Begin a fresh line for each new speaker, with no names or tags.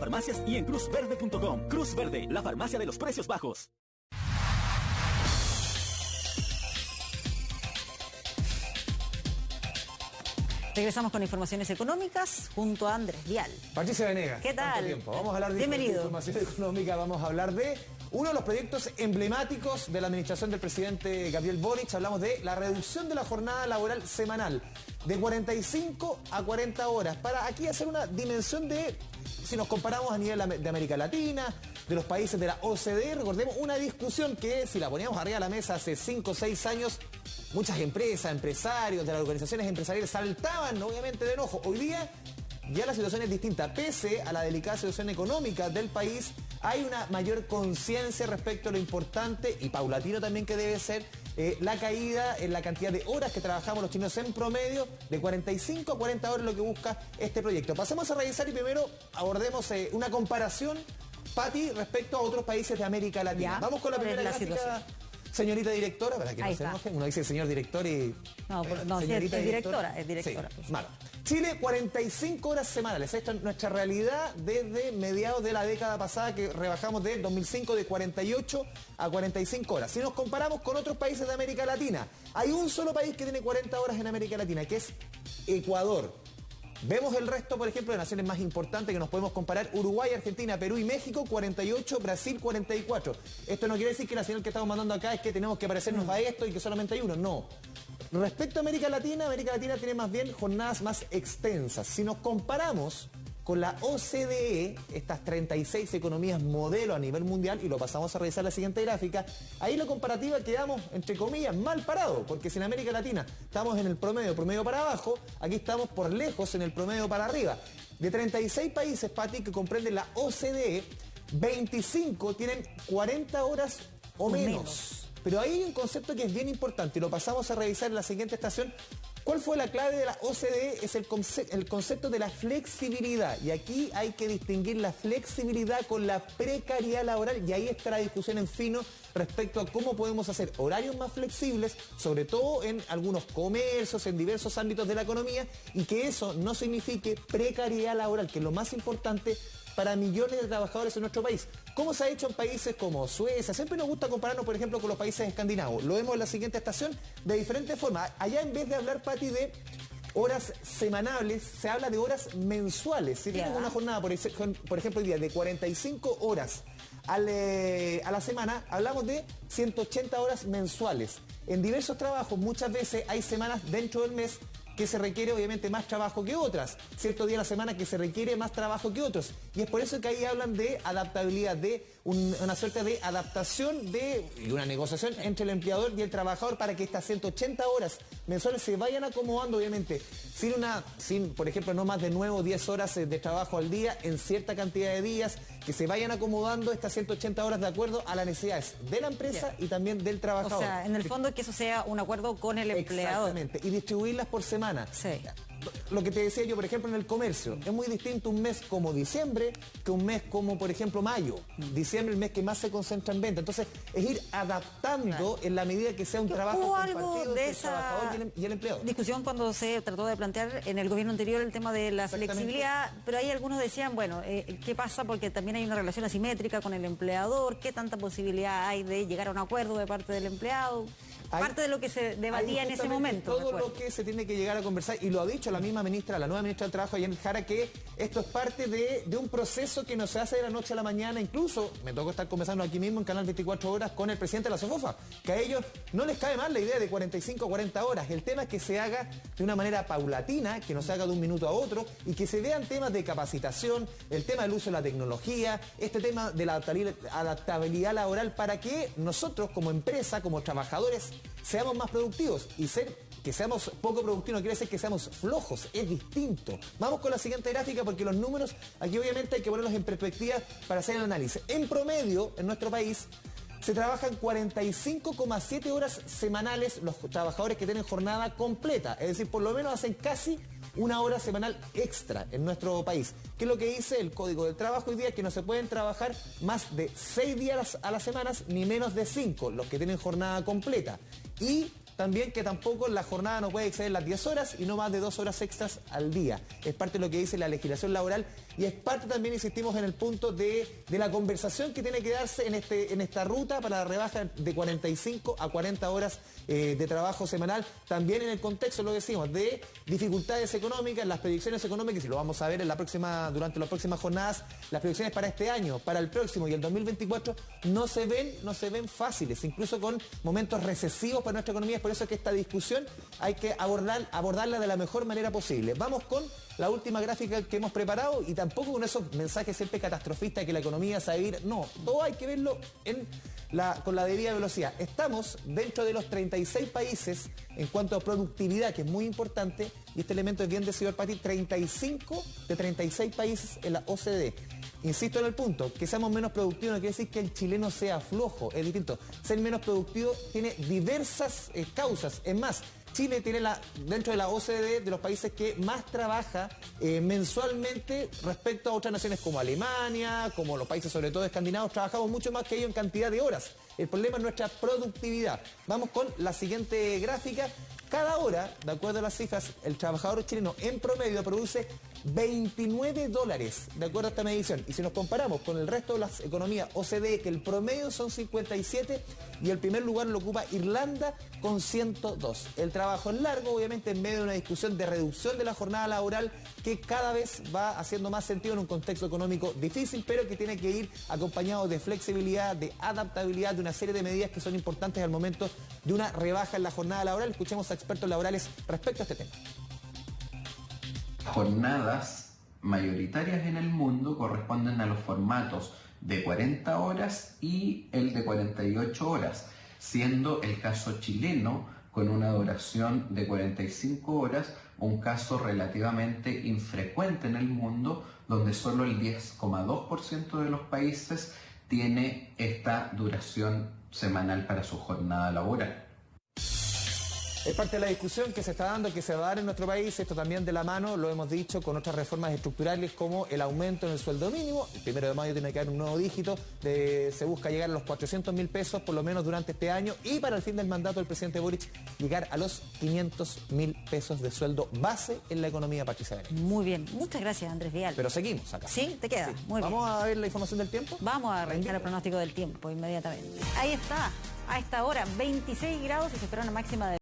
Farmacias y en cruzverde.com. Cruz Verde, la farmacia de los precios bajos.
Regresamos con informaciones económicas junto a Andrés Vial.
Patricia Venegas.
¿Qué tal?
Tiempo. Vamos a hablar de
Bienvenido.
información económica, vamos a hablar de uno de los proyectos emblemáticos de la administración del presidente Gabriel Boric. Hablamos de la reducción de la jornada laboral semanal de 45 a 40 horas. Para aquí hacer una dimensión de, si nos comparamos a nivel de América Latina, de los países de la OCDE, recordemos una discusión que si la poníamos arriba de la mesa hace 5 o 6 años, muchas empresas, empresarios de las organizaciones empresariales saltaban obviamente de enojo. Hoy día ya la situación es distinta. Pese a la delicada situación económica del país, hay una mayor conciencia respecto a lo importante y paulatino también que debe ser la caída en la cantidad de horas que trabajamos los chilenos en promedio, de 45 a 40 horas lo que busca este proyecto. Pasemos a revisar y primero abordemos una comparación, Pati, respecto a otros países de América Latina.
Ya,
vamos con la primera gráfica, señorita directora, para que no se enojen. Uno dice señor director y...
No, es directora. Sí,
Malo. Chile, 45 horas semanales. Esta es nuestra realidad desde mediados de la década pasada, que rebajamos de 2005 de 48 a 45 horas. Si nos comparamos con otros países de América Latina, hay un solo país que tiene 40 horas en América Latina, que es Ecuador. Vemos el resto, por ejemplo, de naciones más importantes que nos podemos comparar: Uruguay, Argentina, Perú y México, 48, Brasil, 44. Esto no quiere decir que la señal que estamos mandando acá es que tenemos que parecernos a esto y que solamente hay uno, no. Respecto a América Latina tiene más bien jornadas más extensas. Si nos comparamos con la OCDE, estas 36 economías modelo a nivel mundial, y lo pasamos a revisar la siguiente gráfica, ahí la comparativa quedamos, entre comillas, mal parados, porque si en América Latina estamos en el promedio para abajo, aquí estamos por lejos en el promedio para arriba. De 36 países, Pati, que comprenden la OCDE, 25 tienen 40 horas o menos. Pero ahí hay un concepto que es bien importante y lo pasamos a revisar en la siguiente estación. ¿Cuál fue la clave de la OCDE? Es el concepto de la flexibilidad. Y aquí hay que distinguir la flexibilidad con la precariedad laboral, y ahí está la discusión en fino respecto a cómo podemos hacer horarios más flexibles, sobre todo en algunos comercios, en diversos ámbitos de la economía, y que eso no signifique precariedad laboral, que es lo más importante para millones de trabajadores en nuestro país. ¿Cómo se ha hecho en países como Suecia? Siempre nos gusta compararnos, por ejemplo, con los países escandinavos. Lo vemos en la siguiente estación de diferentes formas. Allá, en vez de hablar, Pati, de horas semanales, se habla de horas mensuales. Si tienes una jornada, por ejemplo, hoy día de 45 horas a la semana, hablamos de 180 horas mensuales. En diversos trabajos, muchas veces hay semanas dentro del mes que se requiere obviamente más trabajo que otras, cierto día a la semana que se requiere más trabajo que otros, y es por eso que ahí hablan de adaptabilidad, de una suerte de adaptación y una negociación entre el empleador y el trabajador para que estas 180 horas mensuales se vayan acomodando, obviamente, sin por ejemplo, no más de 9 o 10 horas de trabajo al día en cierta cantidad de días, que se vayan acomodando estas 180 horas de acuerdo a las necesidades de la empresa y también del trabajador.
O sea, en el fondo que eso sea un acuerdo con el empleador.
Exactamente, y distribuirlas por semana.
Sí.
Lo que te decía yo, por ejemplo, en el comercio, es muy distinto un mes como diciembre que un mes como, por ejemplo, mayo. Diciembre, el mes que más se concentra en venta. Entonces, es ir adaptando en la medida que sea un trabajo compartido entre el trabajador y el empleador.
Discusión cuando se trató de plantear en el gobierno anterior el tema de la flexibilidad, pero ahí algunos decían, bueno, ¿qué pasa? Porque también hay una relación asimétrica con el empleador, ¿qué tanta posibilidad hay de llegar a un acuerdo de parte del empleado? Parte de lo que se debatía en ese momento.
Todo lo que se tiene que llegar a conversar, y lo ha dicho la misma ministra, la nueva ministra del Trabajo, Yanine Jara, que esto es parte de un proceso que no se hace de la noche a la mañana. Incluso me tocó estar conversando aquí mismo en Canal 24 Horas con el presidente de la SOFOFA, que a ellos no les cae mal la idea de 45 o 40 horas. El tema es que se haga de una manera paulatina, que no se haga de un minuto a otro, y que se vean temas de capacitación, el tema del uso de la tecnología, este tema de la adaptabilidad laboral, para que nosotros como empresa, como trabajadores, seamos más productivos. Y que seamos poco productivos no quiere decir que seamos flojos, es distinto. Vamos con la siguiente gráfica, porque los números aquí obviamente hay que ponerlos en perspectiva para hacer el análisis. En promedio, en nuestro país, se trabajan 45,7 horas semanales los trabajadores que tienen jornada completa. Es decir, por lo menos hacen casi una hora semanal extra en nuestro país. ¿Qué es lo que dice el Código del Trabajo hoy día? Que no se pueden trabajar más de 6 días a la semana, ni menos de 5, los que tienen jornada completa. Y también que tampoco la jornada no puede exceder las 10 horas y no más de 2 horas extras al día. Es parte de lo que dice la legislación laboral, y es parte también, insistimos, en el punto de la conversación que tiene que darse en esta ruta para la rebaja de 45 a 40 horas de trabajo semanal, también en el contexto, lo decimos, de dificultades económicas, las predicciones económicas, y lo vamos a ver durante las próximas jornadas, las predicciones para este año, para el próximo y el 2024 no se ven fáciles, incluso con momentos recesivos para nuestra economía. Es por eso que esta discusión hay que abordarla de la mejor manera posible. Vamos con la última gráfica que hemos preparado, y tampoco con esos mensajes siempre catastrofistas que la economía se va a ir. No, todo hay que verlo con la debida velocidad. Estamos dentro de los 36 países en cuanto a productividad, que es muy importante, y este elemento es bien decidido para ti, 35 de 36 países en la OCDE. Insisto en el punto, que seamos menos productivos no quiere decir que el chileno sea flojo, es distinto. Ser menos productivo tiene diversas causas. Es más, Chile tiene dentro de la OCDE de los países que más trabaja mensualmente respecto a otras naciones como Alemania, como los países sobre todo escandinavos. Trabajamos mucho más que ellos en cantidad de horas. El problema es nuestra productividad. Vamos con la siguiente gráfica. Cada hora, de acuerdo a las cifras, el trabajador chileno en promedio produce $29, de acuerdo a esta medición. Y si nos comparamos con el resto de las economías OCDE, que el promedio son 57, y el primer lugar lo ocupa Irlanda con 102. El trabajo es largo, obviamente, en medio de una discusión de reducción de la jornada laboral que cada vez va haciendo más sentido en un contexto económico difícil, pero que tiene que ir acompañado de flexibilidad, de adaptabilidad, de una serie de medidas que son importantes al momento de una rebaja en la jornada laboral. Escuchemos a expertos laborales respecto a este tema.
Jornadas mayoritarias en el mundo corresponden a los formatos de 40 horas y el de 48 horas, siendo el caso chileno con una duración de 45 horas un caso relativamente infrecuente en el mundo, donde solo el 10,2% de los países tiene esta duración semanal para su jornada laboral.
Es parte de la discusión que se está dando, que se va a dar en nuestro país, esto también de la mano, lo hemos dicho, con otras reformas estructurales como el aumento en el sueldo mínimo. El 1 de mayo tiene que haber un nuevo dígito, se busca llegar a los 400.000 pesos por lo menos durante este año, y para el fin del mandato del presidente Boric llegar a los 500.000 pesos de sueldo base en la economía, Patricia Benítez.
Muy bien, muchas gracias, Andrés Vial.
Pero seguimos acá.
¿Sí? ¿Te queda?
Sí.
Muy bien.
¿Vamos a ver la información del tiempo?
Vamos a revisar el pronóstico del tiempo inmediatamente. Ahí está, a esta hora, 26 grados y se espera una máxima de